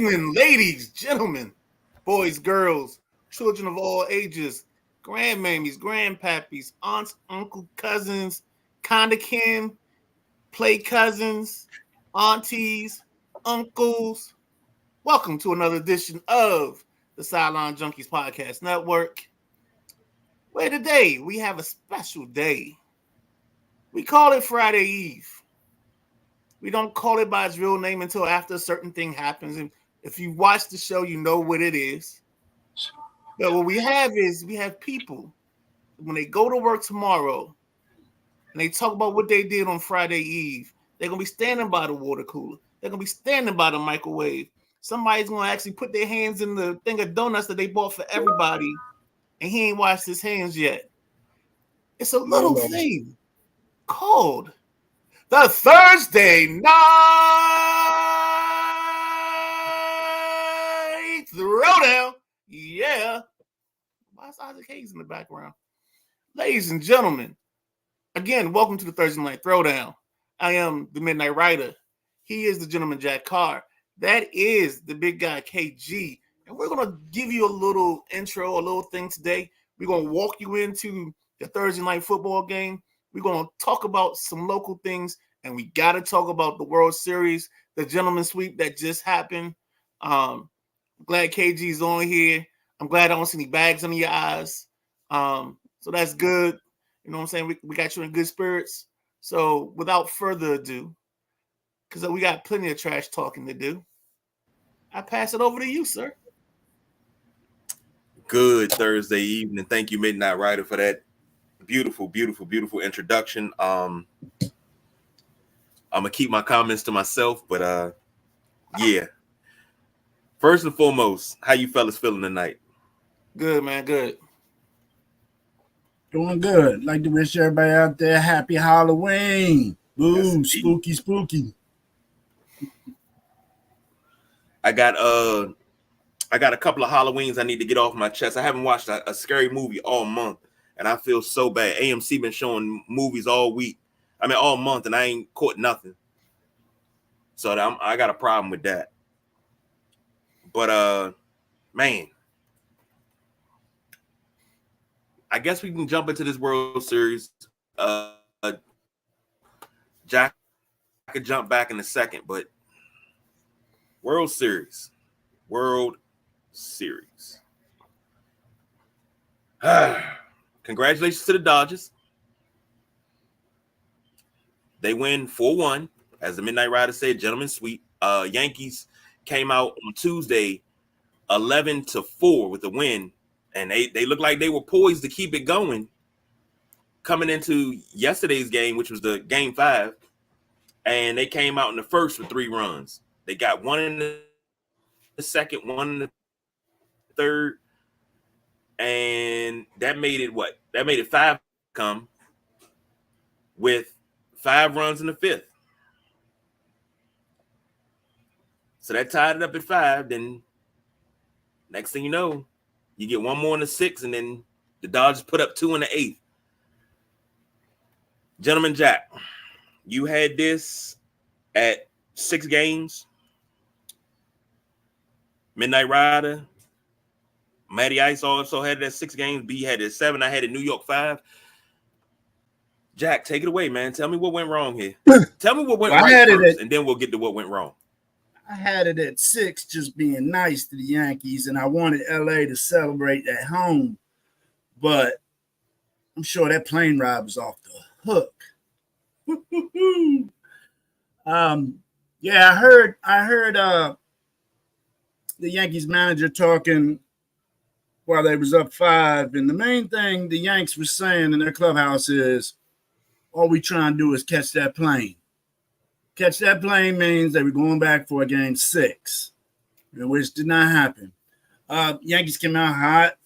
evening, ladies, gentlemen, boys, girls, children of all ages, grandmammies, grandpappies, aunts, uncle, cousins, kinda kin, play cousins, aunties, uncles. Welcome to another edition of the Sideline Junkies Podcast Network, where today we have a special day. We call it Friday Eve. We don't call it by its real name until after a certain thing happens. And if you watch the show, you know what it is. But what we have is we have people, when they go to work tomorrow and they talk about what they did on Friday Eve, they're going to be standing by the water cooler. They're going to be standing by the microwave. Somebody's going to actually put their hands in the thing of donuts that they bought for everybody, and he ain't washed his hands yet. It's a little thing called the Thursday Night Throwdown. Yeah. Why is Isaac Hayes in the background? Ladies and gentlemen, again, welcome to the Thursday Night Throwdown. I am the Midnight Rider. He is the gentleman Jack Carr. That is the big guy KG. And we're going to give you a little intro, a little thing today. We're going to walk you into the Thursday night football game. We're going to talk about some local things, and we got to talk about the World Series, the gentleman sweep that just happened. I'm glad KG's on here. I'm glad I don't see any bags under your eyes. So that's good. You know what I'm saying? We got you in good spirits. So without further ado, because we got plenty of trash talking to do, I pass it over to you, sir. Good Thursday evening. Thank you, Midnight Rider, for that beautiful introduction. I'm gonna keep my comments to myself, but yeah. First and foremost, how you fellas feeling tonight? Good, man. Good. Doing good. Like to wish everybody out there happy Halloween. Boo, Yes, spooky. I got a couple of Halloweens I need to get off my chest. I haven't watched a scary movie all month, and I feel so bad. AMC been showing movies all month, and I ain't caught nothing. So I got a problem with that. But man, I guess we can jump into this World Series. Jack, I could jump back in a second, but World Series. Congratulations to the Dodgers. They win 4-1, as the Midnight Rider said, gentleman sweep. Yankees came out on Tuesday 11-4 with the win, and they looked like they were poised to keep it going coming into yesterday's game, which was the game 5, and they came out in the first with 3 runs. They got one in the second, one in the third, and that made it what? That made it 5 come with 5 runs in the 5th. So that tied it up at 5. Then next thing you know, you get one more in the 6th, and then the Dodgers put up 2 in the 8th. Gentleman Jack, you had this at 6 games. Midnight Rider, Matty Ice also had it at 6 games. B had it at 7. I had it New York 5. Jack, take it away, man. Tell me what went wrong here. Tell me what went right first, and then we'll get to what went wrong. I had it at 6, just being nice to the Yankees, and I wanted LA to celebrate at home, but I'm sure that plane ride was off the hook. Yeah, I heard the Yankees manager talking while they was up 5, and the main thing the Yanks were saying in their clubhouse is, all we trying to do is catch that plane. Catch that plane means they were going back for a game 6, which did not happen. Yankees came out hot.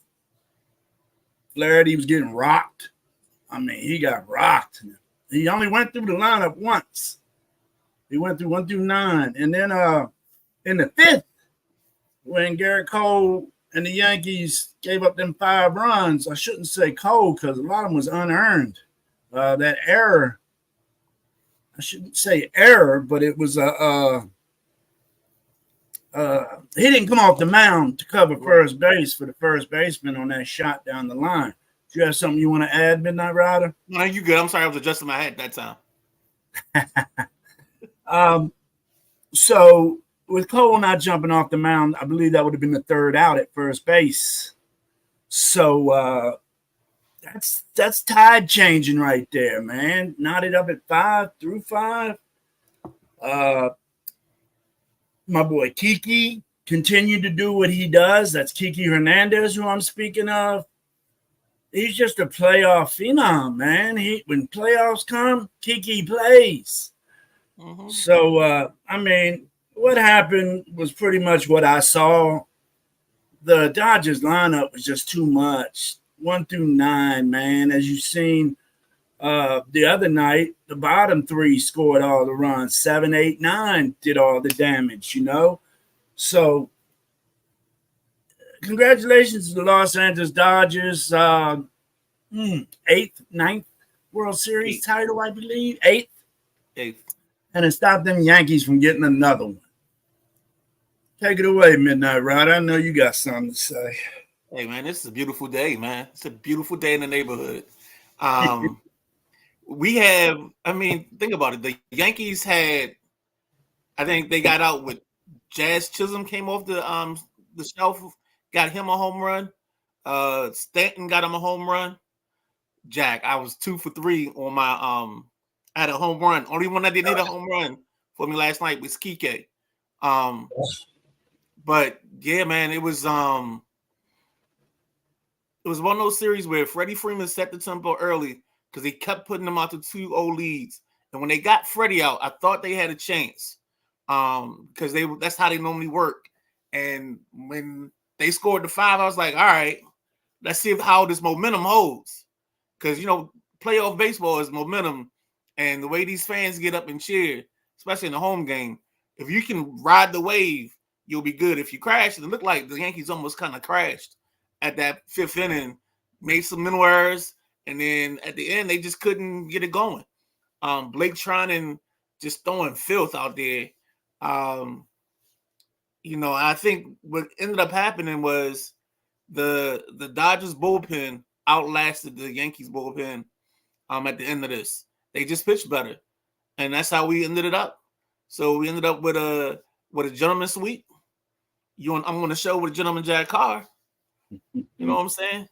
Flaherty was getting rocked. I mean, he got rocked. He only went through the lineup once. He went through 1 through 9. And then in the 5th, when Garrett Cole and the Yankees gave up them 5 runs, I shouldn't say Cole because a lot of them was unearned. That error, I shouldn't say error, but it was a he didn't come off the mound to cover first base for the first baseman on that shot down the line. Do you have something you want to add, Midnight Rider? No, you good. I'm sorry, I was adjusting my head that time. So with Cole not jumping off the mound, I believe that would have been the third out at first base. So that's tide changing right there, man. Knotted up at 5-5. My boy Kiki continued to do what he does. That's Kiki Hernandez, who I'm speaking of. He's just a playoff phenom, man. When playoffs come, Kiki plays. Mm-hmm. So, I mean, what happened was pretty much what I saw. The Dodgers lineup was just too much. 1 through 9, man. As you've seen the other night, the bottom 3 scored all the runs. 7, 8, 9 did all the damage, you know. So, congratulations to the Los Angeles Dodgers. 8th, 9th World Series title, I believe. 8th. And it stopped them Yankees from getting another one. Take it away, Midnight Rider. I know you got something to say. Hey, man, this is a beautiful day, man. It's a beautiful day in the neighborhood. We have, I mean, think about it. The Yankees had, I think they got out with Jazz Chisholm came off the shelf, got him a home run. Stanton got him a home run. Jack, I was 2 for 3 on my I had a home run. Only one that didn't hit a home run for me last night was Kike. But yeah, man, it was one of those series where Freddie Freeman set the tempo early because he kept putting them out to 2-0 leads. And when they got Freddie out, I thought they had a chance because that's how they normally work. And when they scored the 5, I was like, all right, let's see how this momentum holds. Because, you know, playoff baseball is momentum. And the way these fans get up and cheer, especially in the home game, if you can ride the wave, you'll be good. If you crash, it looked like the Yankees almost kind of crashed at that 5th inning, made some mental errors, and then at the end, they just couldn't get it going. Blake Trinan just throwing filth out there. You know, I think what ended up happening was the Dodgers bullpen outlasted the Yankees bullpen at the end of this. They just pitched better. And that's how we ended it up. So we ended up with a gentleman sweep. I'm on the show with a gentleman Jack Carr. You know what I'm saying?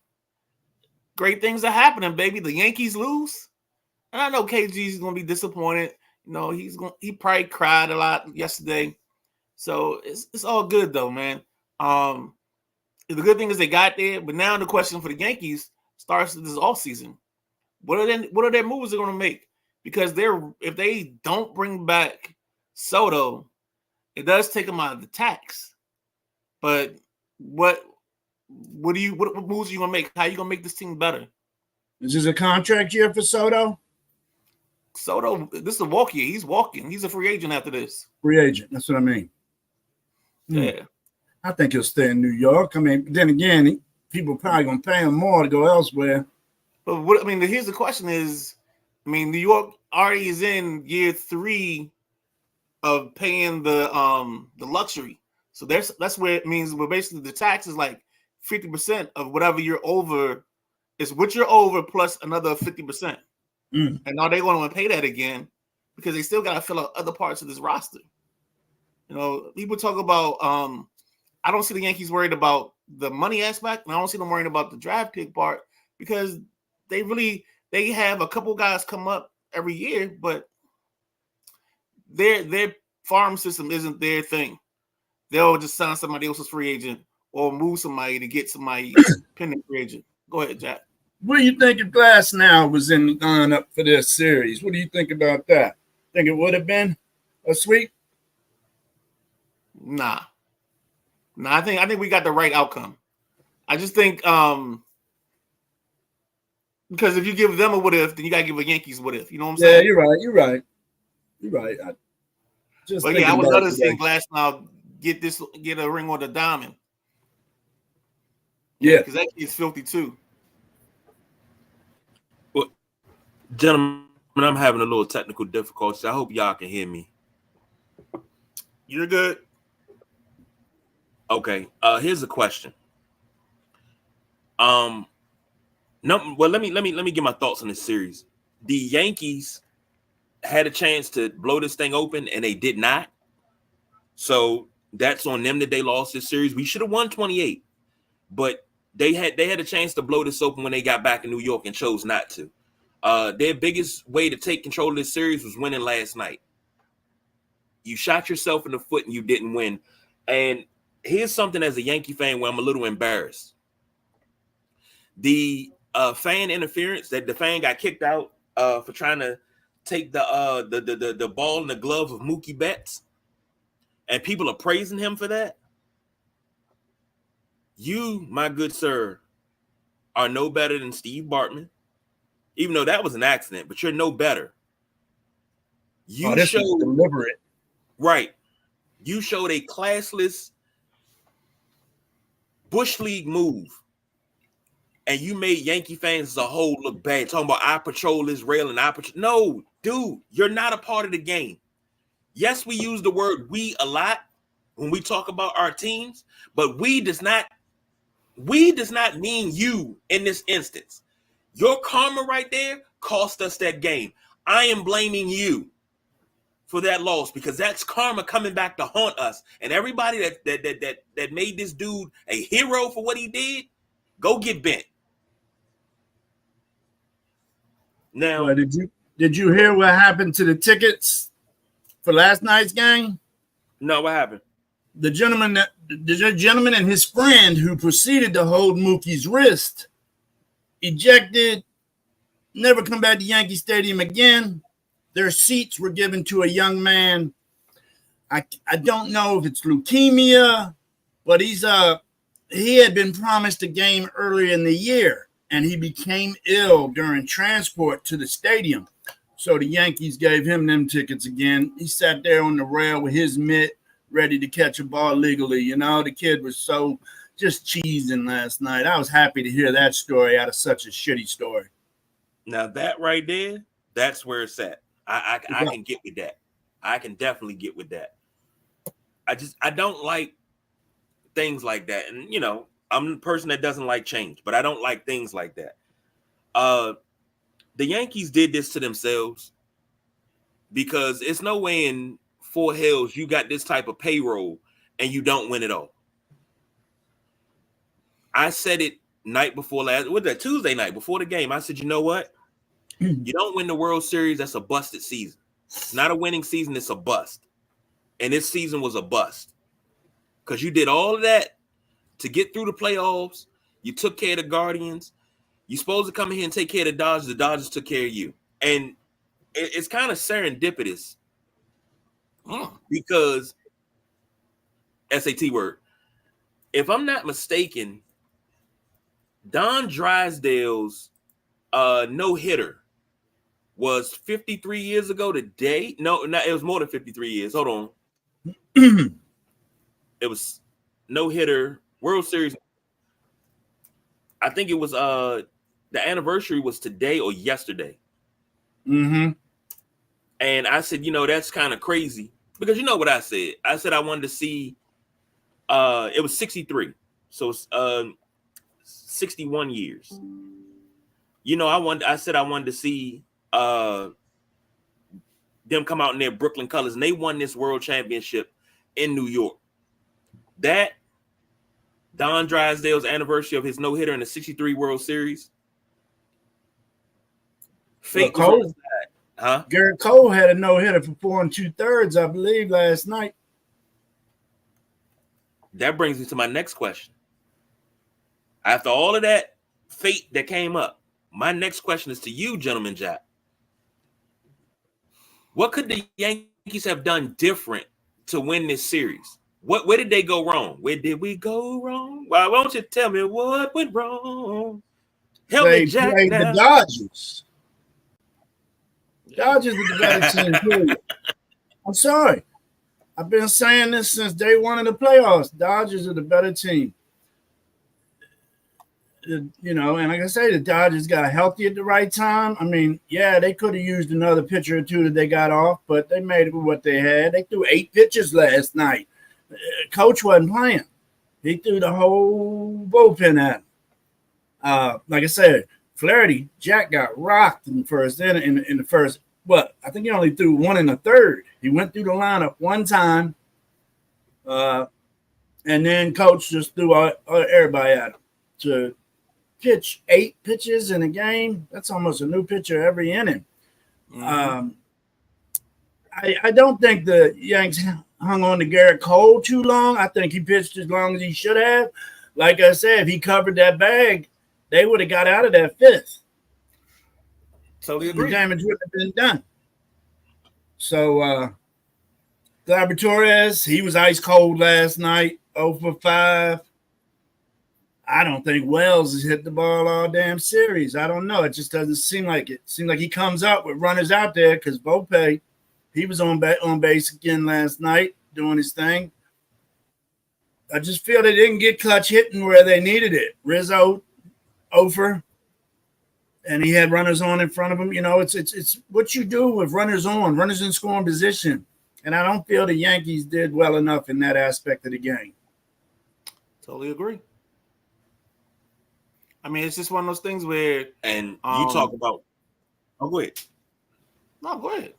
Great things are happening, baby. The Yankees lose. And I know KG's gonna be disappointed. You know, he probably cried a lot yesterday. So it's all good though, man. The good thing is they got there, but now the question for the Yankees starts this offseason. What are their moves they're gonna make? Because if they don't bring back Soto, it does take them out of the tax. But what moves are you gonna make? How are you gonna make this team better? Is this a contract year for Soto? Soto, this is a walk year. He's walking. He's a free agent after this. Free agent. That's what I mean. Yeah. I think he'll stay in New York. I mean, then again, people probably gonna pay him more to go elsewhere. But here's the question is, New York already is in year 3 of paying the luxury. So that's where it means where basically the tax is like 50% of whatever you're over is what you're over plus another 50%. And are they going to pay that again? Because they still got to fill out other parts of this roster. You know, people talk about I don't see the Yankees worried about the money aspect, and I don't see them worried about the draft pick part because they have a couple guys come up every year, but their farm system isn't their thing. They'll just sign somebody else's free agent or move somebody to get somebody pending free agent. Go ahead, Jack. What do you think if Glass now was in the lineup for this series? What do you think about that? Think it would have been a sweep? Nah. I think we got the right outcome. I just think because if you give them a what if, then you gotta give a Yankees what if. You know what I'm saying? Yeah, you're right. I would love to see Glass now get a ring on the diamond. Yeah, because that kid's filthy too. Well, gentlemen, I'm having a little technical difficulties. I hope y'all can hear me. You're good. Okay. Here's a question. No, well, let me get my thoughts on this series. The Yankees had a chance to blow this thing open, and they did not. So that's on them that they lost this series. We should have won 28, but they had a chance to blow this open when they got back in New York and chose not to. Their biggest way to take control of this series was winning last night. You shot yourself in the foot and you didn't win. And here's something as a Yankee fan where I'm a little embarrassed. The fan interference, that the fan got kicked out for trying to take the ball in the glove of Mookie Betts, and people are praising him for that. You, my good sir, are no better than Steve Bartman, even though that was an accident, but you're no better. You this showed was deliberate. Right. You showed a classless Bush League move, and you made Yankee fans as a whole look bad, talking about I patrol this rail and I patrol. No, dude, you're not a part of the game. Yes, we use the word we a lot when we talk about our teams, but we does not mean you in this instance. Your karma right there cost us that game. I am blaming you for that loss because that's karma coming back to haunt us. And everybody that made this dude a hero for what he did, go get bent. Now, Well, did you hear what happened to the tickets for last night's game? no, what happened? The gentleman and his friend who proceeded to hold Mookie's wrist ejected, never come back to Yankee Stadium again. Their seats were given to a young man. I don't know if it's leukemia, but he had been promised a game earlier in the year, and he became ill during transport to the stadium. So the Yankees gave him them tickets again. He sat there on the rail with his mitt, ready to catch a ball legally. You know, the kid was so just cheesing last night. I was happy to hear that story out of such a shitty story. Now that right there, that's where it's at. I can get with that. I can definitely get with that. I don't like things like that. And, you know, I'm the person that doesn't like change, but I don't like things like that. The Yankees did this to themselves because it's no way in four hells you got this type of payroll and you don't win it all. I said it night before last, with that Tuesday night before the game. I said, you know what? You don't win the World Series, that's a busted season. It's not a winning season, it's a bust. And this season was a bust. Because you did all of that to get through the playoffs. You took care of the Guardians. You're supposed to come in here and take care of the Dodgers. The Dodgers took care of you. And it's kind of serendipitous because, SAT word, if I'm not mistaken, Don Drysdale's no-hitter was 53 years ago today. No, it was more than 53 years. Hold on. It was no-hitter World Series. I think it was the anniversary was today or yesterday. Mm-hmm. And I said, you know, that's kind of crazy because you know what I said. I said I wanted to see. It was 63, so it's 61 years. You know, I said I wanted to see them come out in their Brooklyn colors, and they won this world championship in New York. That Don Drysdale's anniversary of his no-hitter in the 63 World Series. Fate was on the side. Huh? Garrett Cole had a no-hitter for 4 2/3, I believe, last night. That brings me to my next question. After all of that fate that came up, my next question is to you, Gentleman Jack. What could the Yankees have done different to win this series? Where did they go wrong? Where did we go wrong? Why won't you tell me what went wrong? Help me, Jack. Played the Dodgers. Dodgers are the better team, period. I'm sorry. I've been saying this since day one of the playoffs. Dodgers are the better team. You know, and like I say, the Dodgers got healthy at the right time. I mean, yeah, they could have used another pitcher or two that they got off, but they made it with what they had. They threw 8 pitches last night. Coach wasn't playing. He threw the whole bullpen at him. Like I said, Flaherty, Jack got rocked in the first inning. In the first, what? I think he only threw one in the third. He went through the lineup one time, and then coach just threw everybody at him. To pitch 8 pitches in a game, that's almost a new pitcher every inning. Mm-hmm. I don't think the Yanks hung on to Garrett Cole too long. I think he pitched as long as he should have. Like I said, if he covered that bag, they would have got out of that 5th. Totally agree. The damage would have been done. So, Gleyber Torres, he was ice cold last night, 0 for 5. I don't think Wells has hit the ball all damn series. I don't know. It just doesn't seem like it. Seems like he comes up with runners out there because Volpe, he was on base again last night doing his thing. I just feel they didn't get clutch hitting where they needed it. Rizzo, over, and he had runners on in front of him. You know, it's what you do with runners on, runners in scoring position. And I don't feel the Yankees did well enough in that aspect of the game. Totally agree. I mean, it's just one of those things where... And you talk about... Oh, go ahead. No, go ahead.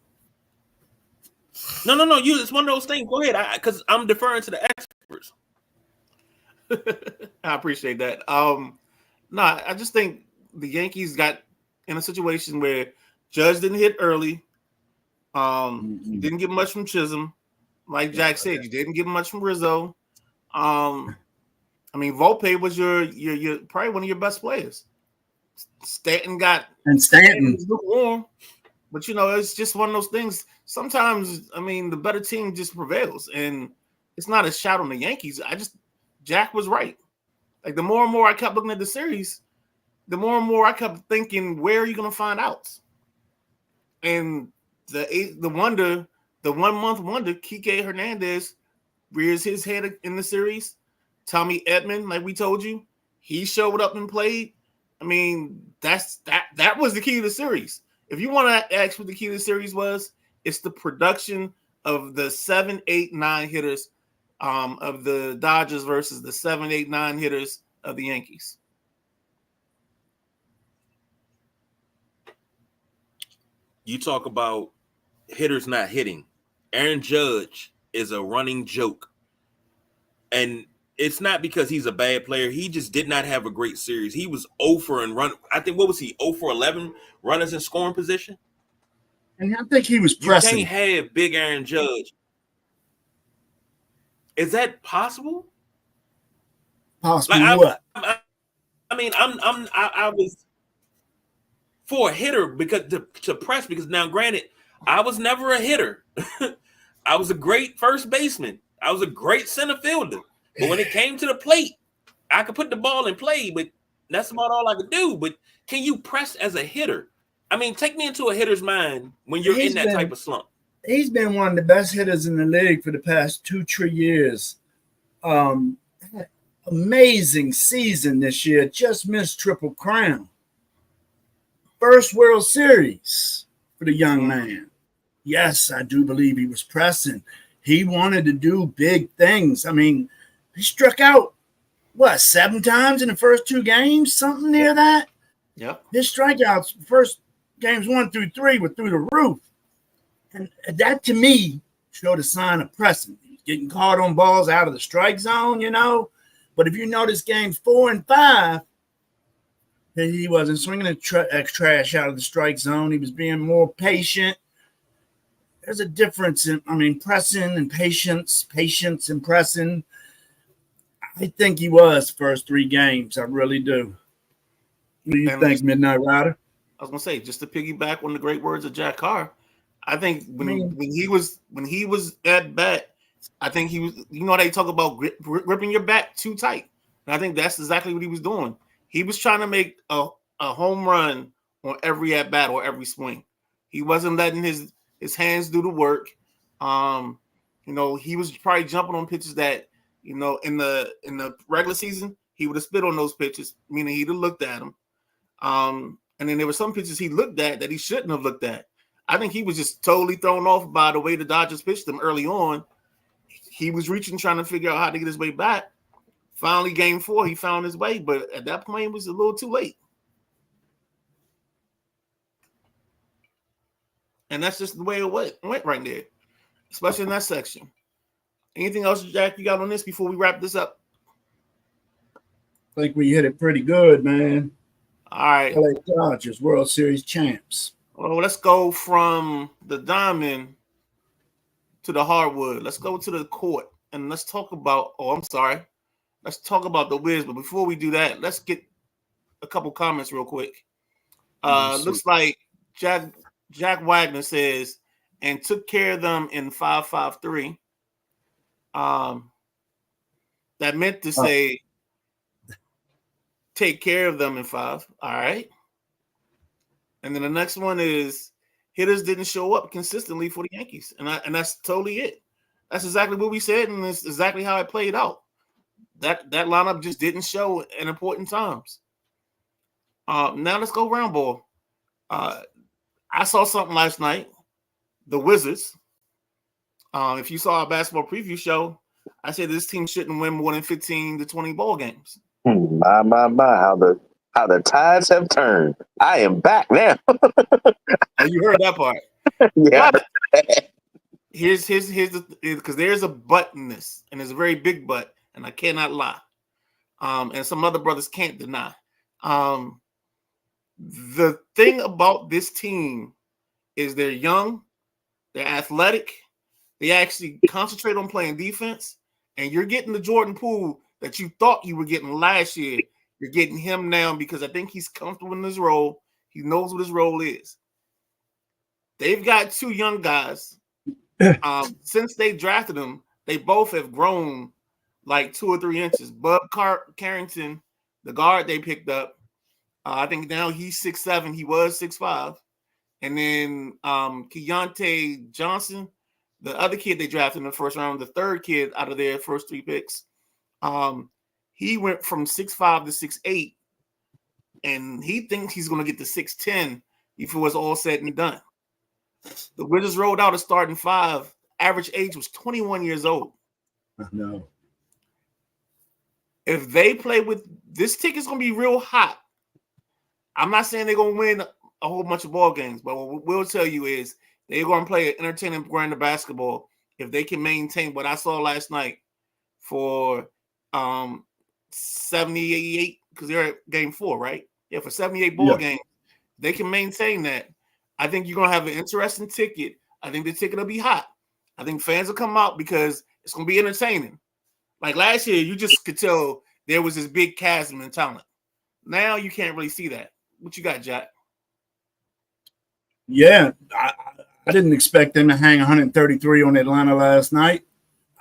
No. It's one of those things. Go ahead, because I'm deferring to the experts. I appreciate that. I just think the Yankees got in a situation where Judge didn't hit early. Didn't get much from Chisholm. Like Jack said, you didn't get much from Rizzo. I mean, Volpe was your probably one of your best players. Stanton lukewarm, but you know, it's just one of those things. Sometimes, I mean, the better team just prevails, and it's not a shot on the Yankees. Jack was right. Like the more and more I kept looking at the series, the more and more I kept thinking, where are you going to find outs? And the 1 month wonder, Kike Hernandez rears his head in the series. Tommy Edman, like we told you, he showed up and played. I mean, that was the key to the series. If you want to ask what the key to the series was, it's the production of the 7, 8, 9 hitters of the Dodgers versus the 7, 8, 9 hitters of the Yankees. You talk about hitters not hitting. Aaron Judge is a running joke. And it's not because he's a bad player. He just did not have a great series. He was 0 for and run. I think, what was he? 0 for 11 runners in scoring position. And I think he was pressing. You can't have big Aaron Judge. Is that possible? Possible what? I was for a hitter because to press, because now granted, I was never a hitter. I was a great first baseman. I was a great center fielder. But when it came to the plate, I could put the ball in play, but that's about all I could do. But can you press as a hitter? I mean, take me into a hitter's mind when you're in that type of slump. He's been one of the best hitters in the league for the past 2-3 years. Amazing season this year. Just missed Triple Crown. First World Series for the young man. Yes, I do believe he was pressing. He wanted to do big things. I mean, he struck out, 7 times in the first 2 games? Something near that? Yep. His strikeouts, first games 1 through 3 were through the roof. And that, to me, showed a sign of pressing. He was getting caught on balls out of the strike zone, you know. But if you notice games 4 and 5, he wasn't swinging the trash out of the strike zone. He was being more patient. There's a difference in, pressing and patience and pressing. I think he was first 3 games. I really do. What do you think, Midnight Rider? I was going to say, just to piggyback on the great words of Jack Carr, I think when he was at bat, I think he was, they talk about gripping your bat too tight. And I think that's exactly what he was doing. He was trying to make a home run on every at bat or every swing. He wasn't letting his hands do the work. He was probably jumping on pitches that, in the regular season, he would have spit on those pitches, meaning he'd have looked at them. And then there were some pitches he looked at that he shouldn't have looked at. I think he was just totally thrown off by the way the Dodgers pitched him early on. He was reaching, trying to figure out how to get his way back. finally, game 4, he found his way, but at that point, it was a little too late. And that's just the way it went right there, especially in that section. Anything else, Jack, you got on this before we wrap this up? I think we hit it pretty good, man. All right. LA Dodgers, World Series champs. Well, let's go from the diamond to the hardwood. Let's go to the court and let's talk about. Let's talk about the Wiz. But before we do that, let's get a couple comments real quick. Looks like Jack Wagner says, and took care of them in 5-5-3. That meant to say take care of them in 5. All right. And then the next one is hitters didn't show up consistently for the Yankees. And that's totally it. That's exactly what we said, and it's exactly how it played out. That lineup just didn't show in important times. Now let's go round ball. I saw something last night. The Wizards. If you saw our basketball preview show, I said this team shouldn't win more than 15 to 20 ball games. My, how the tides have turned. I am back now. Oh, you heard that part. Yeah. But here's the, because there's a but in this, and there's a very big but, and I cannot lie. And some other brothers can't deny. The thing about this team is they're young, they're athletic, they actually concentrate on playing defense, and you're getting the Jordan Poole that you thought you were getting last year. You're getting him now because I think he's comfortable in his role. He knows what his role is. They've got 2 young guys. Since they drafted them, they both have grown like 2 or 3 inches. Bub Carrington, the guard they picked up, I think now he's 6'7". He was 6'5". And then Keontae Johnson, the other kid they drafted in the first round, the third kid out of their first 3 picks, he went from 6'5" to 6'8", and he thinks he's going to get to 6'10" before it's all said and done. The Wizards rolled out a starting 5. Average age was 21 years old. No. If they play with this ticket's going to be real hot. I'm not saying they're going to win a whole bunch of ball games, but what we'll tell you is they're going to play an entertaining brand of basketball if they can maintain what I saw last night for 78, because they're at game 4, right? Yeah, for 78 ball games, they can maintain that. I think you're going to have an interesting ticket. I think the ticket will be hot. I think fans will come out because it's going to be entertaining. Like last year, you just could tell there was this big chasm in talent. Now you can't really see that. What you got, Jack? Yeah, I didn't expect them to hang 133 on Atlanta last night.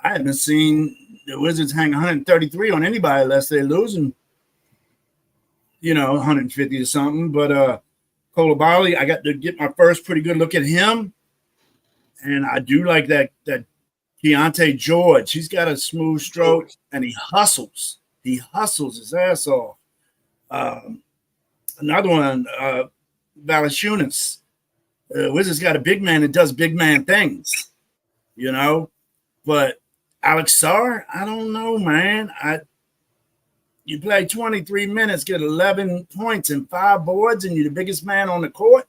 I haven't seen the Wizards hang 133 on anybody unless they're losing, 150 or something. But Coulibaly, I got to get my first pretty good look at him. And I do like that Keontae George. He's got a smooth stroke, and he hustles. He hustles his ass off. Another one, Valanciunas. Wizards got a big man that does big man things, But Alex Sarr, I don't know, man. You play 23 minutes, get 11 points and 5 boards, and you're the biggest man on the court.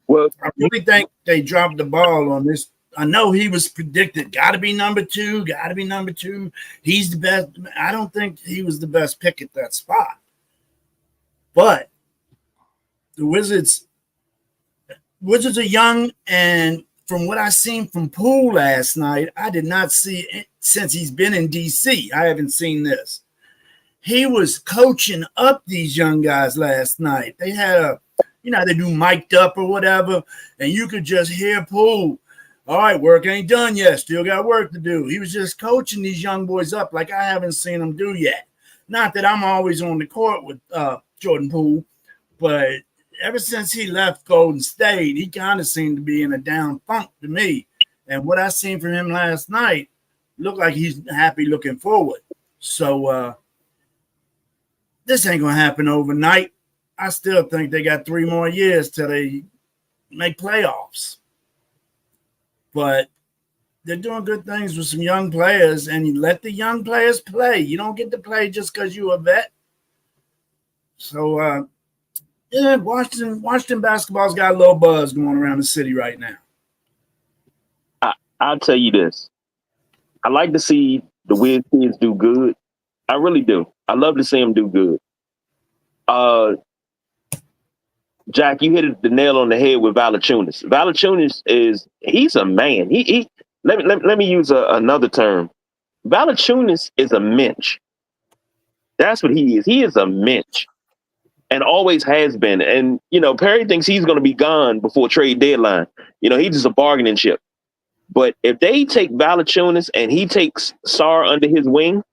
Well, I really think they dropped the ball on this. I know he was predicted, got to be number 2, He's the best. I don't think he was the best pick at that spot. But the Wizards are young, and from what I seen from Poole last night, I did not see it since he's been in D.C. I haven't seen this. He was coaching up these young guys last night. They had they do mic'd up or whatever, and you could just hear Poole. All right, work ain't done yet. Still got work to do. He was just coaching these young boys up like I haven't seen him do yet. Not that I'm always on the court with Jordan Poole, but ever since he left Golden State, he kind of seemed to be in a down funk to me. And what I seen from him last night looked like he's happy looking forward. So this ain't going to happen overnight. I still think they got 3 more years till they make playoffs. But they're doing good things with some young players, and you let the young players play. You don't get to play just because you're a vet. So, yeah, Washington basketball's got a little buzz going around the city right now. I'll tell you this. I like to see the Wiz kids do good. I really do. I love to see them do good. Jack, you hit the nail on the head with Valanciunas. Valanciunas he's a man. Let me use another term. Valanciunas is a mensch. That's what he is. He is a mensch, and always has been. And Perry thinks he's going to be gone before trade deadline. He's just a bargaining chip. But if they take Valanciunas and he takes Sarr under his wing,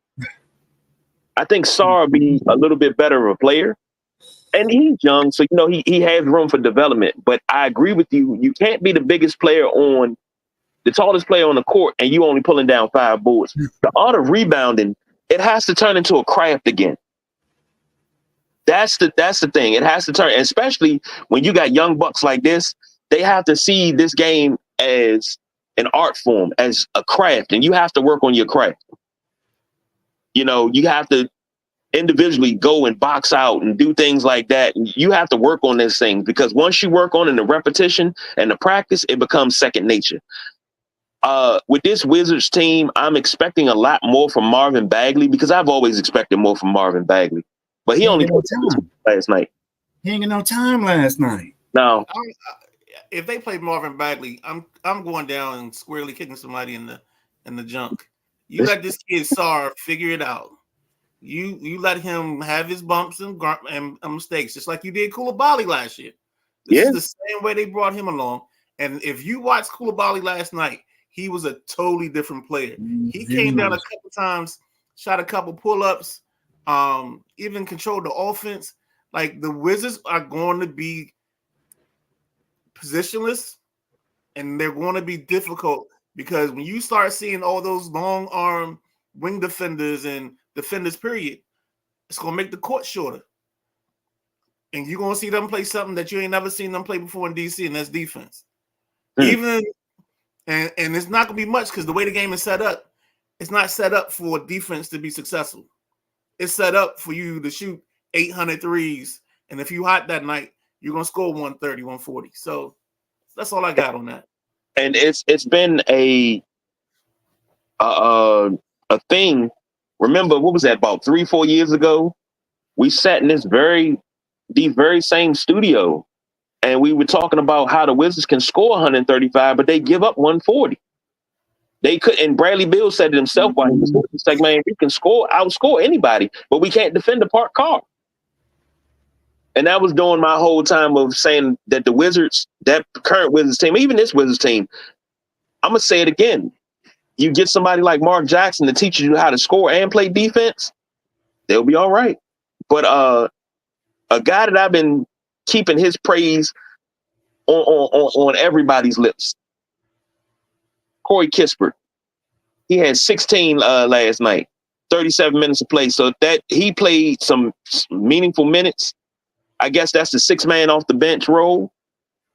I think Sarr will be a little bit better of a player. And he's young, so he has room for development. But I agree with you. You can't be the biggest player the tallest player on the court, and you only pulling down 5 boards. The art of rebounding, it has to turn into a craft again. That's the thing. It has to turn, especially when you got young bucks like this. They have to see this game as an art form, as a craft, and you have to work on your craft. You have to individually go and box out and do things like that. And you have to work on this thing, because once you work on it, the repetition and the practice, it becomes second nature. With this Wizards team, I'm expecting a lot more from Marvin Bagley, because I've always expected more from Marvin Bagley, but he only played last night. He ain't get no time last night. No. If they play Marvin Bagley, I'm going down and squarely kicking somebody in the junk. You let this kid Sarr figure it out. You let him have his bumps and mistakes, just like you did Coulibaly last year. This is the same way they brought him along. And if you watch Coulibaly last night, he was a totally different player. He came down a couple times, shot a couple pull-ups, even controlled the offense. Like, the Wizards are going to be positionless, and they're going to be difficult, because when you start seeing all those long arm wing defenders and defenders, period, it's going to make the court shorter. And you're going to see them play something that you ain't never seen them play before in DC, and that's defense. And it's not going to be much, because the way the game is set up, it's not set up for defense to be successful. It's set up for you to shoot 800 threes, and if you hot that night, you're going to score 130, 140. So that's all I got on that. And it's been a thing. Remember, what was that, about 3-4 years ago? We sat in the very same studio, and we were talking about how the Wizards can score 135, but they give up 140. They could, and Bradley Beal said it himself while he was scoring. He's like, man, we can outscore anybody, but we can't defend the park car. And that was during my whole time of saying that the Wizards, that current Wizards team, even this Wizards team, I'm going to say it again. You get somebody like Mark Jackson to teach you how to score and play defense, they'll be all right. But a guy that I've been keeping his praise on everybody's lips, Corey Kispert. He had 16 last night, 37 minutes of play. So that he played some meaningful minutes. I guess that's the 6 man off the bench role.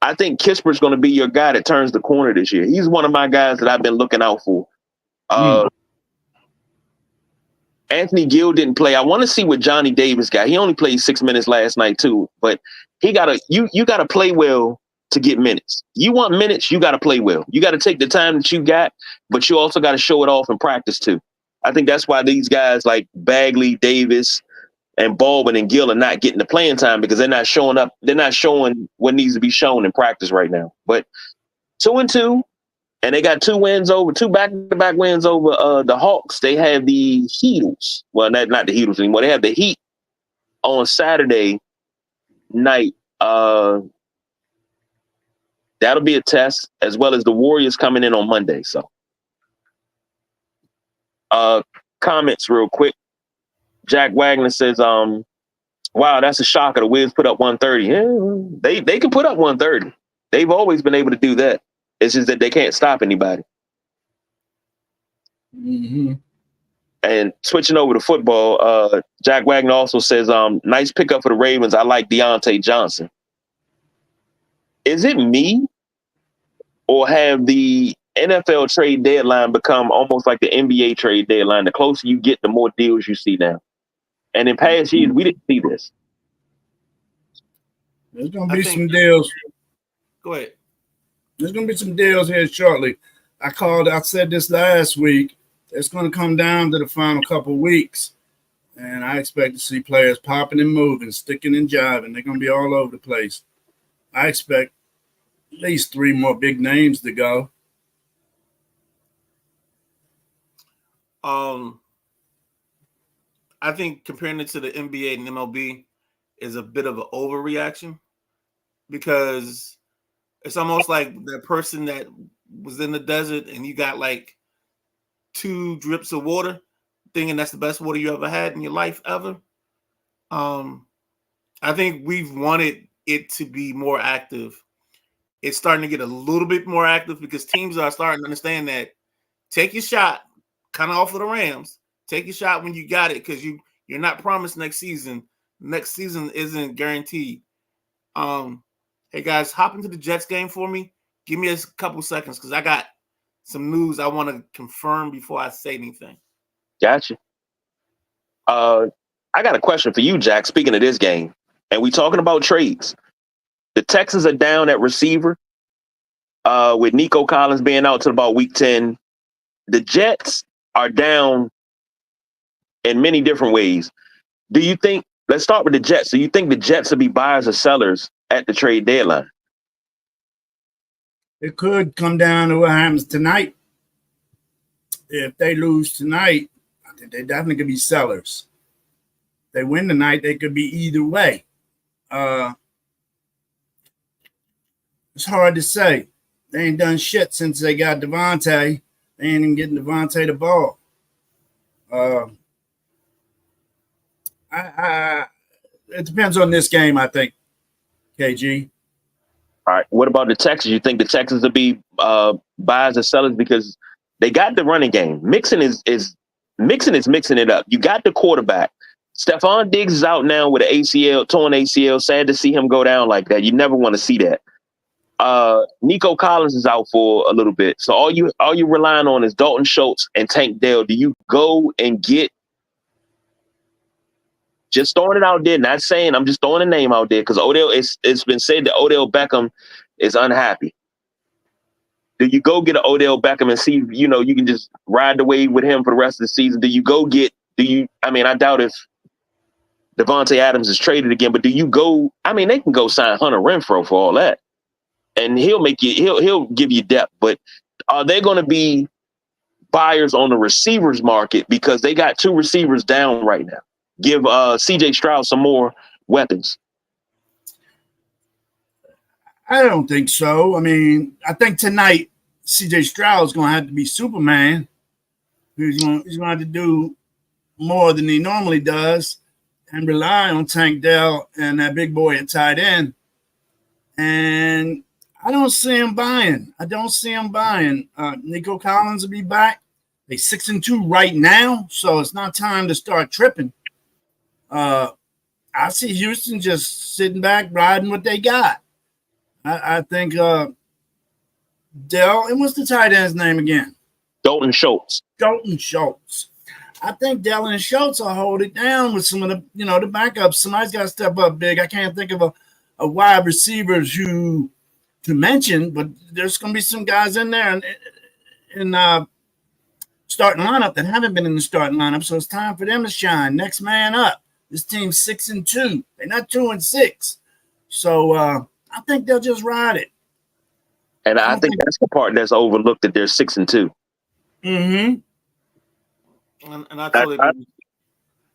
I think Kispert's going to be your guy that turns the corner this year. He's one of my guys that I've been looking out for. Anthony Gill didn't play. I want to see what Johnny Davis got. He only played 6 minutes last night too, but you gotta play well to get minutes. You want minutes, you gotta play well. You gotta take the time that you got, but you also gotta show it off in practice too. I think that's why these guys like Bagley, Davis, and Baldwin and Gill are not getting the playing time, because they're not showing up. They're not showing what needs to be shown in practice right now. But 2-2, and they got 2 back-to-back wins over the Hawks. They have the Heatles. Well, not the Heatles anymore. They have the Heat on Saturday night. That'll be a test, as well as the Warriors coming in on Monday. So, comments real quick. Jack Wagner says, wow, that's a shocker. The Wiz put up 130. Yeah, they can put up 130. They've always been able to do that. It's just that they can't stop anybody. Mm-hmm. And switching over to football, Jack Wagner also says, nice pickup for the Ravens. I like Deontay Johnson. Is it me, or have the NFL trade deadline become almost like the NBA trade deadline. The closer you get, the more deals you see now. And in past years, we didn't see this. There's going to I be think- some deals. Go ahead. There's going to be some deals here shortly. I said this last week. It's going to come down to the final couple weeks. And I expect to see players popping and moving, sticking and jiving. They're going to be all over the place. I expect at least 3 more big names to go. I think comparing it to the NBA and MLB is a bit of an overreaction because it's almost like that person that was in the desert and you got like 2 drips of water, thinking that's the best water you ever had in your life ever. I think we've wanted it to be more active. It's starting to get a little bit more active because teams are starting to understand that take your shot, kind of off of the Rams. Take your shot when you got it because you're not promised next season. Next season isn't guaranteed. Hey guys, hop into the Jets game for me. Give me a couple seconds because I got some news I want to confirm before I say anything. Gotcha. I got a question for you, Jack. Speaking of this game, and we talking about trades. The Texans are down at receiver with Nico Collins being out till about week 10. The Jets are down in many different ways. Do you think, let's start with the Jets. Do you think the Jets will be buyers or sellers at the trade deadline? It could come down to what happens tonight. If they lose tonight, I think they definitely could be sellers. If they win tonight, they could be either way. It's hard to say. They ain't done shit since they got Devontae. They ain't even getting Devontae the ball. It depends on this game, I think, KG. All right. What about the Texans? You think the Texans will be buyers or sellers because they got the running game? Mixon is mixing it up. You got the quarterback. Stephon Diggs is out now with an torn ACL. Sad to see him go down like that. You never want to see that. Nico Collins is out for a little bit. So all you relying on is Dalton Schultz and Tank Dell. Do you go and get, just throwing it out there, not saying, I'm just throwing a name out there because Odell, it's been said that Odell Beckham is unhappy. Do you go get an Odell Beckham and see, you can just ride the wave with him for the rest of the season? I doubt if Devontae Adams is traded again, but do you go, they can go sign Hunter Renfrow for all that. And he'll give you depth, but are they going to be buyers on the receivers market because they got 2 receivers down right now? Give CJ Stroud some more weapons. I don't think so. I think tonight CJ Stroud is going to have to be Superman. He's going to have to do more than he normally does and rely on Tank Dell and that big boy at tight end. And I don't see him buying. Nico Collins will be back. They're 6-2 right now, so it's not time to start tripping. I see Houston just sitting back, riding what they got. I think Dell, and what's the tight end's name again? Dalton Schultz. I think Dell and Schultz will hold it down with some of the, the backups. Somebody's got to step up big. I can't think of a wide receivers to mention, but there's going to be some guys in there in starting lineup that haven't been in the starting lineup, so it's time for them to shine. Next man up. This team's 6-2. They're not 2-6. So I think they'll just ride it. And I think that's the part that's overlooked, that they're 6-2. Mm-hmm. And I totally agree with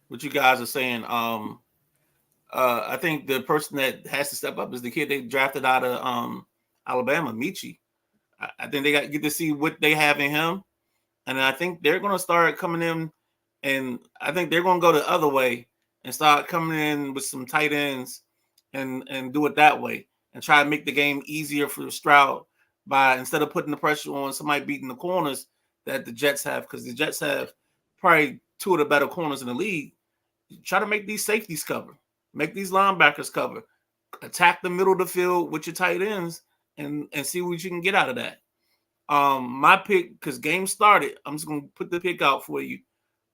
what you guys are saying. I think the person that has to step up is the kid they drafted out of Alabama, Michi. I think they get to see what they have in him. And I think they're going to start coming in, and I think they're going to go the other way and start coming in with some tight ends and do it that way and try to make the game easier for Stroud by, instead of putting the pressure on somebody beating the corners that the Jets have, because the Jets have probably 2 of the better corners in the league. Try to make these safeties cover, make these linebackers cover, attack the middle of the field with your tight ends and see what you can get out of that. My pick, because game started, I'm just gonna put the pick out for you.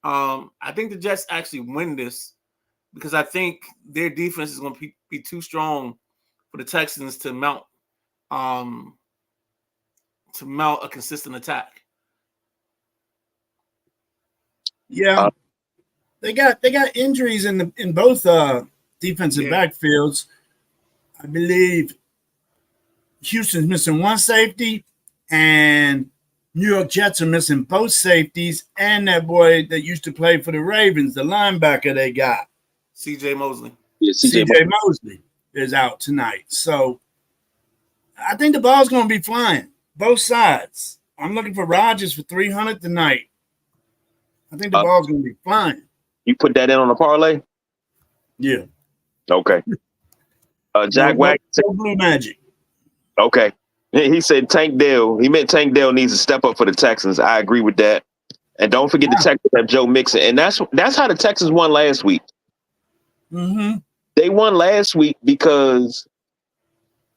I think the Jets actually win this because I think their defense is gonna be too strong for the Texans to mount a consistent attack. Yeah, they got injuries in both defensive backfields. I believe Houston's missing one safety, and New York Jets are missing both safeties, and that boy that used to play for the Ravens, the linebacker they got, C.J. Mosley. Yeah, C.J. Mosley is out tonight. So I think the ball's going to be flying both sides. I'm looking for Rodgers for 300 tonight. I think the ball's going to be flying. You put that in on a parlay? Yeah. Okay. Jack Wagner. Blue Magic. Okay. He said Tank Dell. He meant Tank Dell needs to step up for the Texans. I agree with that. And don't forget the Texans have Joe Mixon. And that's how the Texans won last week. Mm-hmm. They won last week because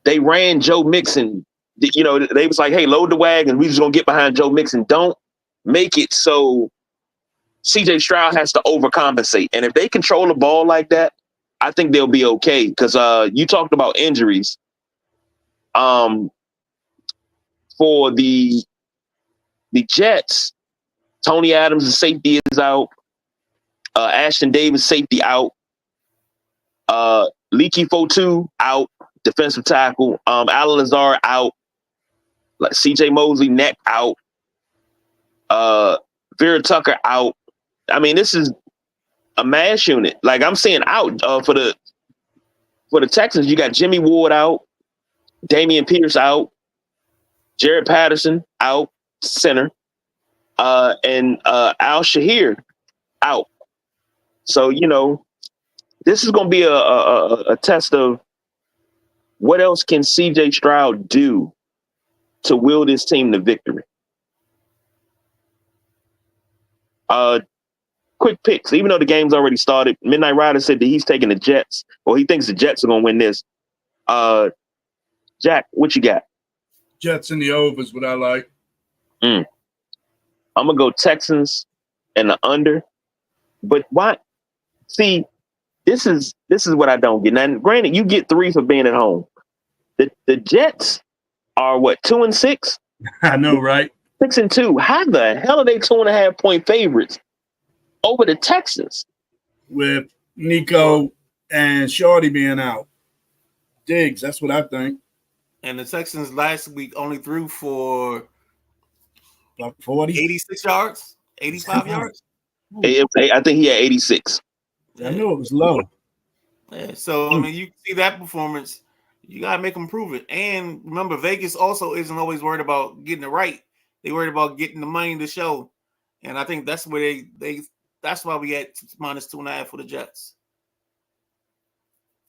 they ran Joe Mixon. You know, they was like, hey, load the wagon. We just going to get behind Joe Mixon. Don't make it so CJ Stroud has to overcompensate. And if they control the ball like that, I think they'll be okay. Because you talked about injuries. For the Jets, Tony Adams' safety is out. Ashton Davis safety out. Leaky Fotu out, defensive tackle. Alan Lazard out. Like CJ Mosley neck out. Vera Tucker out. I mean, this is a mass unit. Like I'm saying out for the Texans. You got Jimmy Ward out, Damian Pierce out, Jared Patterson out, center, and Al Shahir out. So, you know, this is going to be a test of what else can CJ Stroud do to will this team to victory. Quick picks. Even though the game's already started, Midnight Rider said that he's taking the Jets, or he thinks the Jets are going to win this. Jack, what you got? Jets in the over is what I like. I'm going to go Texans and the under. But why? See, this is what I don't get. Now, granted, you get 3 for being at home. The Jets are what, 2-6? I know, right? 6-2. How the hell are they 2.5 point favorites over the Texans? With Nico and Shorty being out. Diggs, that's what I think. And the Texans last week only threw for About 40? 86 yards, 85 yards. I think he had 86. I knew it was low. Yeah, so I mean, you see that performance, you gotta make them prove it. And remember, Vegas also isn't always worried about getting it right. They worried about getting the money to show. And I think that's where that's why we had -2.5 for the Jets.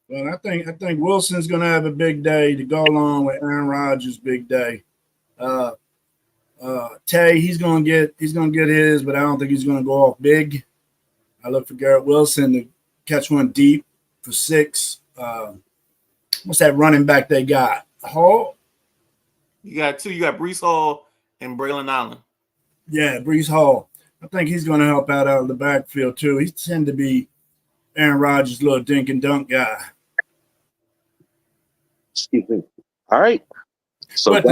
Well, I think Wilson's gonna have a big day to go along with Aaron Rodgers' big day. Tay, he's gonna get his, but I don't think he's gonna go off big. I look for Garrett Wilson to catch one deep for 6. What's that running back they got? Hall? You got 2. You got Brees Hall and Braylon Allen. Yeah, Brees Hall. I think he's going to help out of the backfield too. He tend to be Aaron Rodgers' little dink and dunk guy. Excuse me. All right. So but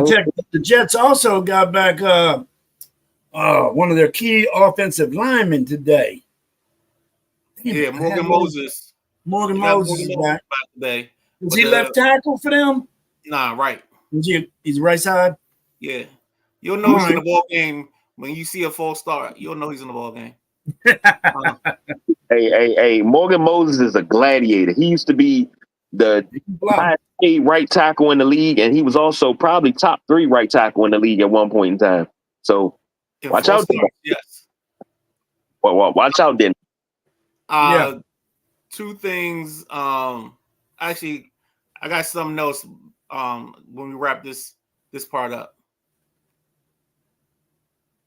the Jets also got back one of their key offensive linemen today. Yeah, Morgan Moses. Morgan Moses is back today. Is he left tackle for them? Nah, right. He's right side? Yeah. You'll know he's in the ball game when you see a false start. You'll know he's in the ball game. Hey, Morgan Moses is a gladiator. He used to be the right tackle in the league, and he was also probably top 3 right tackle in the league at one point in time. So watch out. Yes. Well, watch out then. Yeah. 2 things. Actually, I got something else when we wrap this part up.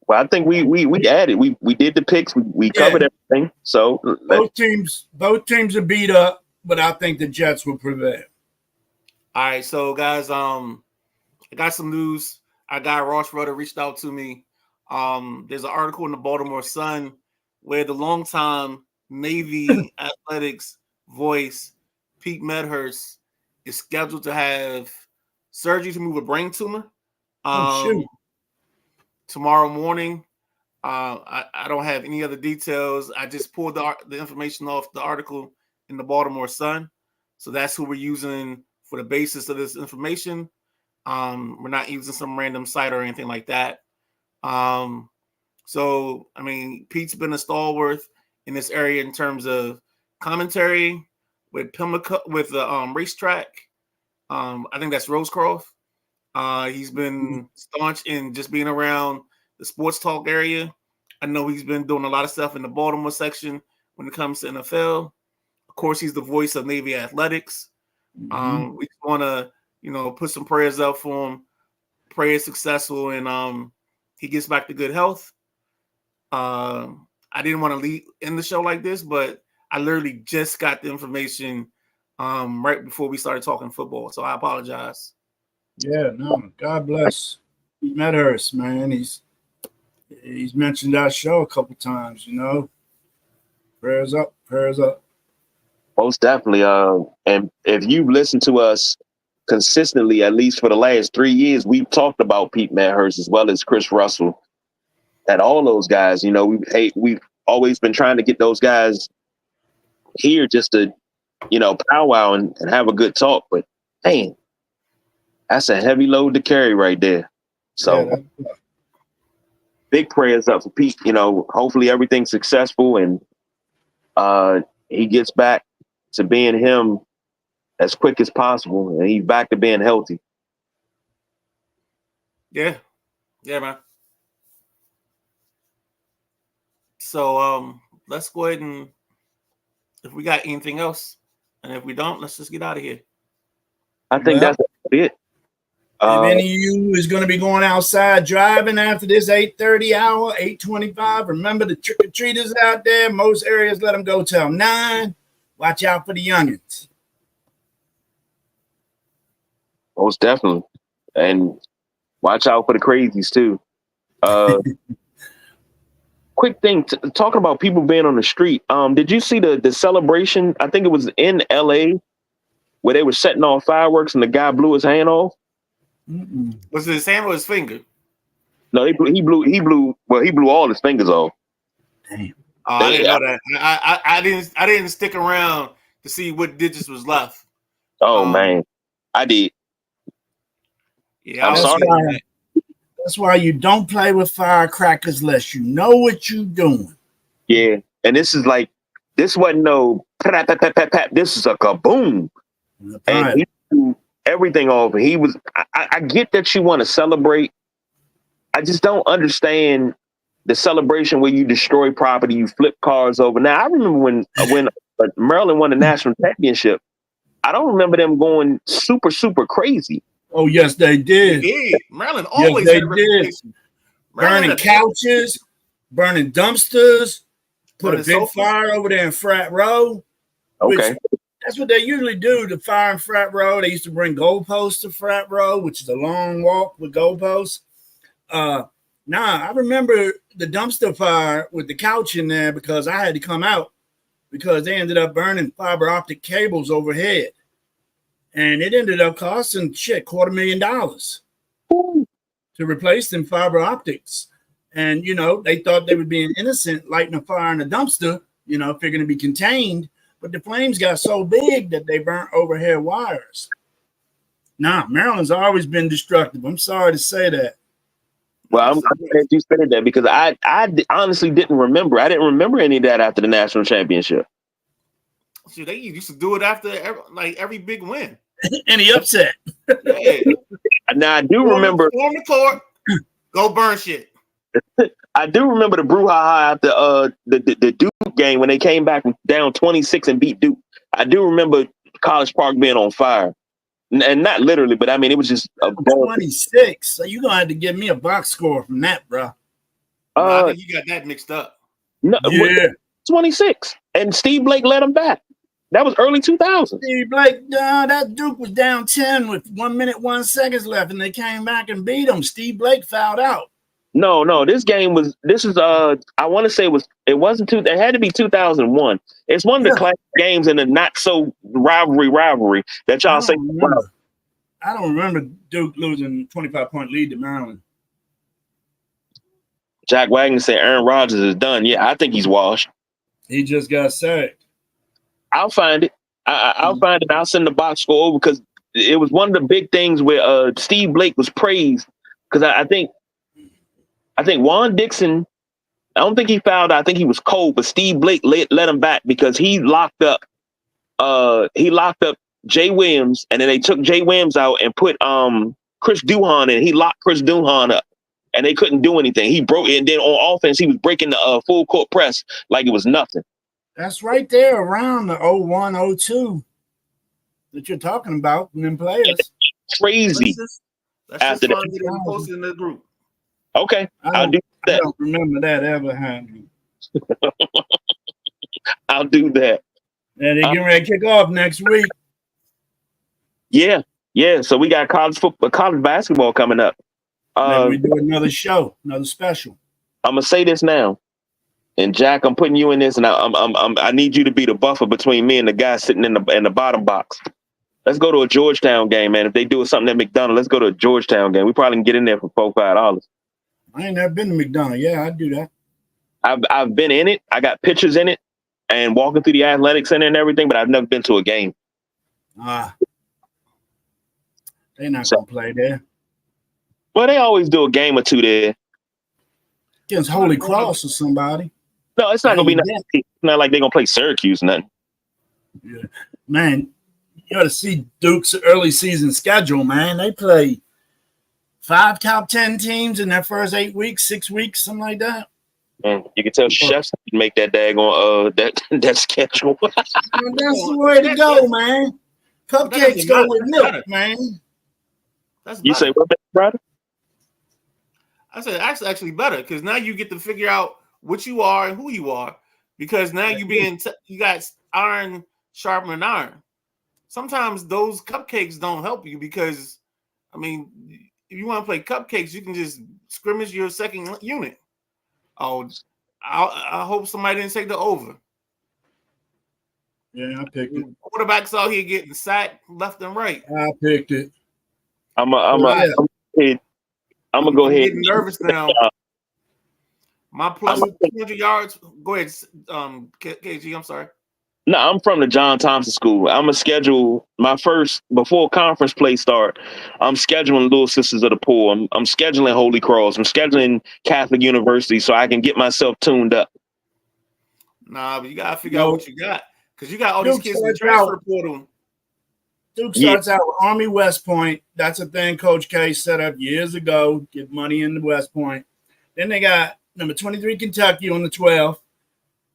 Well, I think we added. We did the picks. We covered everything. So both teams are beat up, but I think the Jets will prevail. All right, so guys, I got some news. our guy Ross Rudder reached out to me. There's an article in the Baltimore Sun where the longtime Navy athletics voice, Pete Medhurst, is scheduled to have surgery to move a brain tumor tomorrow morning. I don't have any other details. I just pulled the information off the article in the Baltimore Sun. So that's who we're using for the basis of this information. We're not using some random site or anything like that. So, I mean, Pete's been a stalwart in this area in terms of commentary with Pimlico, with the racetrack. I think that's Rosecroft. He's been staunch in just being around the sports talk area. I know he's been doing a lot of stuff in the Baltimore section when it comes to NFL. Of course, he's the voice of Navy athletics. We just want to, put some prayers up for him. Pray is successful and he gets back to good health. I didn't want to end the show like this, but I literally just got the information right before we started talking football. So I apologize. Yeah, no, God bless Pete Medhurst, man. He's mentioned our show a couple times, Prayers up, prayers up. Most definitely. And if you've listened to us consistently, at least for the last 3 years, we've talked about Pete Medhurst as well as Chris Russell and all those guys. We've always been trying to get those guys here just to, powwow and have a good talk. But man, that's a heavy load to carry right there. So big prayers up for Pete. Hopefully everything's successful and he gets back to being him as quick as possible, and he's back to being healthy. Yeah, man. So let's go ahead and if we got anything else, and if we don't, let's just get out of here. I think that's it. If any of you is going to be going outside driving after this 8:30 hour, 8:25, remember the trick-or-treaters out there. Most areas let them go till 9. Watch out for the youngins. Most definitely. And watch out for the crazies, too. Quick thing, talking about people being on the street. Did you see the celebration? I think it was in L.A. where they were setting off fireworks and the guy blew his hand off. Was it his hand or his finger? No, he blew all his fingers off. Damn. I didn't know that. I didn't stick around to see what digits was left. Oh man, I did. Yeah, I'm sorry. That's why you don't play with firecrackers unless you know what you're doing. Yeah, and this wasn't no pat, pat, pat, pat, pat. This is a kaboom. And he threw everything off. I get that you want to celebrate. I just don't understand the celebration where you destroy property, you flip cars over. Now, I remember when Maryland won the national championship, I don't remember them going super, super crazy. Oh, yes, they did. Maryland always they did. Burning couches, burning dumpsters, put a big fire over there in Frat Row. Okay. That's what they usually do, the fire in Frat Row. They used to bring goalposts to Frat Row, which is a long walk with goalposts. I remember the dumpster fire with the couch in there because I had to come out because they ended up burning fiber optic cables overhead. And it ended up costing $250,000 to replace them fiber optics. And, they thought they were being innocent, lighting a fire in a dumpster, figuring to be contained. But the flames got so big that they burnt overhead wires. Maryland's always been destructive. I'm sorry to say that. Well, I'm glad you said that because I honestly didn't remember. I didn't remember any of that after the national championship. See, they used to do it after every big win. Any upset. Yeah. Now I do remember. Storm the court, go burn shit. I do remember the brouhaha after the Duke game when they came back down 26 and beat Duke. I do remember College Park being on fire. And not literally, but I mean, it was just a 26. So you're going to have to give me a box score from that, bro. I think you got that mixed up. No, yeah. 26. And Steve Blake let him back. That was early 2000s. Steve Blake, that Duke was down 10 with 1 minute, 1 second left, and they came back and beat them. Steve Blake fouled out. No, this is I want to say it wasn't it had to be 2001. It's one of the classic games in the not so rivalry that y'all say. I don't remember Duke losing 25-point lead to Maryland. Jack Wagner said Aaron Rodgers is done. Yeah, I think he's washed. He just got sacked. I'll find it. I'll find it. I'll send the box score over because it was one of the big things where Steve Blake was praised because I think Juan Dixon, I don't think he fouled. I think he was cold, but Steve Blake let him back because he locked up Jay Williams, and then they took Jay Williams out and put Chris Duhon in. He locked Chris Duhon up, and they couldn't do anything. He broke it, and then on offense, he was breaking the full court press like it was nothing. That's right there around the 01, 02 that you're talking about, and them players. Crazy. That's just posted in the group. Okay, I'll do that. I don't remember that ever happening. I'll do that. And they're getting ready to kick off next week. Yeah. So we got college basketball coming up. We do another show, another special. I'm gonna say this now, and Jack, I'm putting you in this, and I need you to be the buffer between me and the guy sitting in the bottom box. Let's go to a Georgetown game, man. If they do something at McDonald's, let's go to a Georgetown game. We probably can get in there for $4-5. I ain't never been to McDonald's. Yeah, I'd do that. I've been in it. I got pictures in it and walking through the athletic center and everything, but I've never been to a game. They're not gonna play there. Well, they always do a game or two there. Against Holy Cross or somebody. No, it's not gonna be nothing. It's not like they're gonna play Syracuse or nothing. Yeah. Man, you ought to see Duke's early season schedule, man. They play 5 top 10 teams in their first 8 weeks, 6 weeks, something like that. Man, you can tell chefs make that daggone that schedule. That's the way to go, man. Cupcakes go with milk, man. You say what, brother? I said actually better because now you get to figure out what you are and who you are because now you got iron sharpening iron. Sometimes those cupcakes don't help you because, I mean, if you want to play cupcakes, you can just scrimmage your second unit. Oh, I hope somebody didn't take the over. Yeah, I picked it. Quarterbacks out here getting sacked left and right. I picked it. I'm gonna go ahead. I'm getting nervous now. My plus 200 yards. Go ahead, KG. I'm sorry. No, I'm from the John Thompson School. I'm gonna schedule my first before conference play start. I'm scheduling Little Sisters of the Poor. I'm scheduling Holy Cross. I'm scheduling Catholic University so I can get myself tuned up. Nah, but you gotta figure out what you got because you got all these kids in the transfer portal. Duke starts out with Army West Point. That's a thing Coach K set up years ago. Get money into West Point. Then they got number 23 Kentucky on the 12th.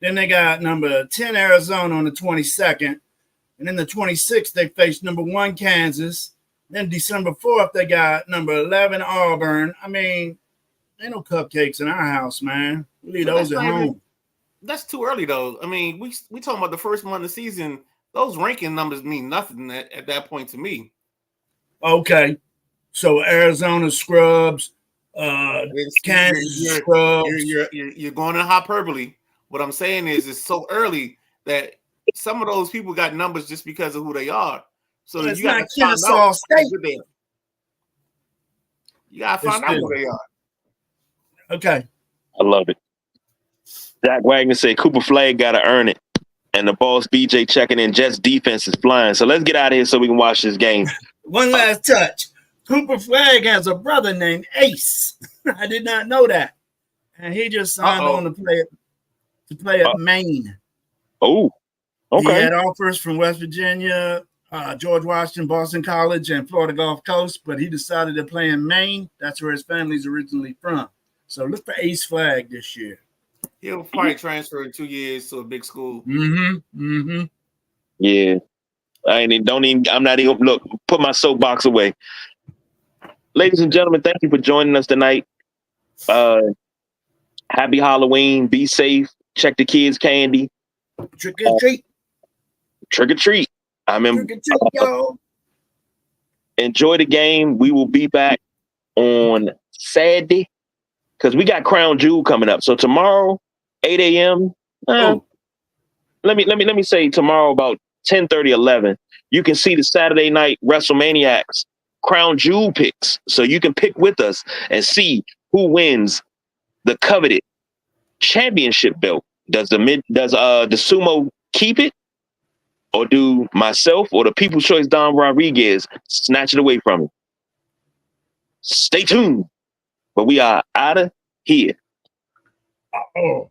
Then they got number 10 Arizona on the 22nd. And then the 26th, they faced number 1 Kansas. Then December 4th, they got number 11 Auburn. I mean, ain't no cupcakes in our house, man. We leave those at home. That's too early, though. I mean, we talking about the first month of the season. Those ranking numbers mean nothing at that point to me. Okay. So Arizona scrubs, Kansas scrubs. You're going in hyperbole. What I'm saying is it's so early that some of those people got numbers just because of who they are. So it's you got to find out State. You got to find out who they are. Okay. I love it. Jack Wagner said Cooper Flagg got to earn it. And the boss BJ checking in. Jets defense is flying. So let's get out of here so we can watch this game. One last touch. Cooper Flagg has a brother named Ace. I did not know that. And he just signed on to play at Maine. Oh, okay. He had offers from West Virginia, George Washington, Boston College, and Florida Gulf Coast, but he decided to play in Maine. That's where his family's originally from. So look for Ace Flagg this year. He'll probably transfer in 2 years to a big school. Yeah. I'm not even look, put my soapbox away. Ladies and gentlemen, thank you for joining us tonight. Happy Halloween. Be safe. Check the kids' candy. Trick or treat. Trick or treat. Yo. Enjoy the game. We will be back on Saturday because we got Crown Jewel coming up. So tomorrow, 8 a.m. Let me say tomorrow about 10:30, 11. You can see the Saturday night WrestleManiacs Crown Jewel picks. So you can pick with us and see who wins the coveted championship belt. Does the sumo keep it? Or do myself or the People's Choice Don Rodriguez snatch it away from him? Stay tuned. But we are out of here. Oh.